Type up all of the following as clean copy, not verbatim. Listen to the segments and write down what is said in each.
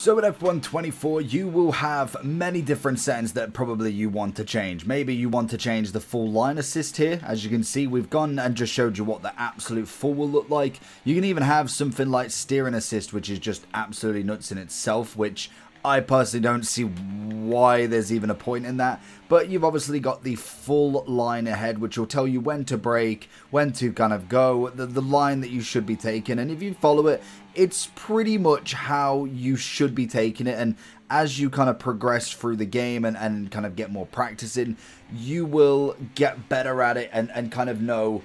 So at F124, you will have many different settings that probably you want to change. Maybe you want to change the full line assist here. As you can see, we've gone and just showed you what the absolute full will look like. You can even have something like steering assist, which is just absolutely nuts in itself, which I personally don't see why there's even a point in that. But you've obviously got the full line ahead, which will tell you when to brake, when to kind of go, the line that you should be taking. And if you follow it, it's pretty much how you should be taking it. And as you kind of progress through the game and kind of get more practice in, you will get better at it and kind of know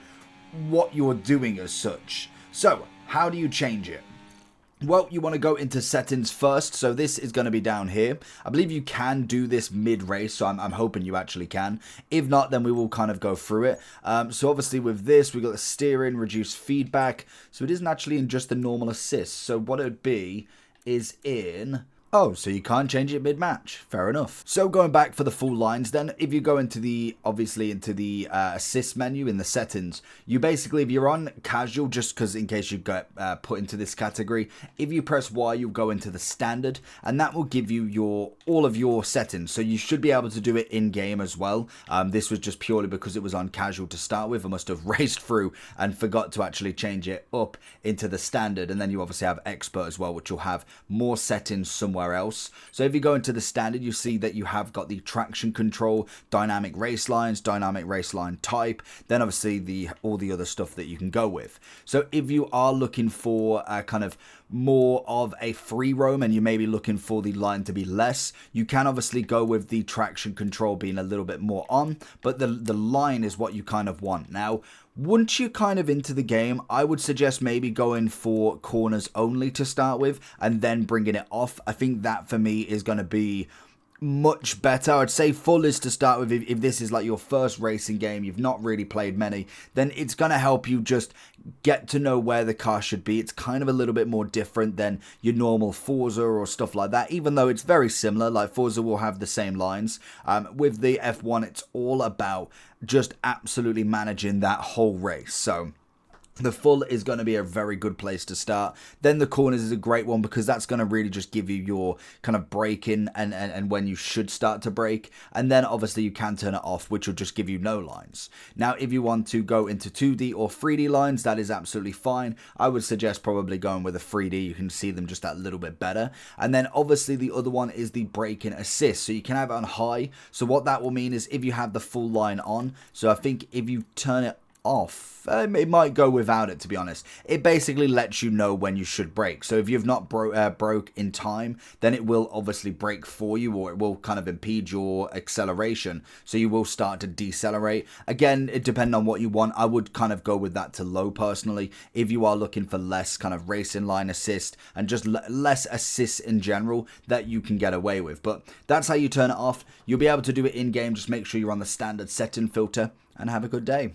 what you're doing as such. So how do you change it? Well, you want to go into settings first, so this is going to be down here. I believe you can do this mid-race, so I'm hoping you actually can. If not, then we will kind of go through it. So obviously with this, we've got the steering, reduce feedback, so it isn't actually in just the normal assist. So what it would be is in... Oh, so you can't change it mid-match. Fair enough. So going back for the full lines then, if you go into the, obviously into the assist menu in the settings, you basically, if you're on casual, just because in case you get put into this category, if you press Y, you'll go into the standard, and that will give you all of your settings. So you should be able to do it in-game as well. This was just purely because it was on casual to start with. I must have raced through and forgot to actually change it up into the standard, and then you obviously have expert as well, which will have more settings somewhere else. So if you go into the standard, you see that you have got the traction control, dynamic race lines, dynamic race line type, then obviously all the other stuff that you can go with. So if you are looking for kind of more of a free roam and you may be looking for the line to be less, you can obviously go with the traction control being a little bit more on, but the line is what you kind of want. Now, once you're kind of into the game, I would suggest maybe going for corners only to start with and then bringing it off. I think that for me is going to be much better. I'd say full is to start with. If this is like your first racing game, you've not really played many, then it's going to help you just get to know where the car should be. It's kind of a little bit more different than your normal Forza or stuff like that, even though it's very similar. Like Forza will have the same lines. With the F1, it's all about just absolutely managing that whole race. So the full is going to be a very good place to start. Then the corners is a great one because that's going to really just give you your kind of braking and when you should start to brake. And then obviously you can turn it off, which will just give you no lines. Now, if you want to go into 2D or 3D lines, that is absolutely fine. I would suggest probably going with a 3D. You can see them just that little bit better. And then obviously the other one is the braking assist. So you can have it on high. So what that will mean is if you have the full line on, so I think if you turn it off, it might go without it, to be honest. It basically lets you know when you should brake. So if you've not broke in time, then it will obviously brake for you, or it will kind of impede your acceleration, so you will start to decelerate. Again, it depends on what you want. I would kind of go with that to low personally, if you are looking for less kind of racing line assist and just less assists in general that you can get away with. But that's how you turn it off. You'll be able to do it in game. Just make sure you're on the standard setting filter and have a good day.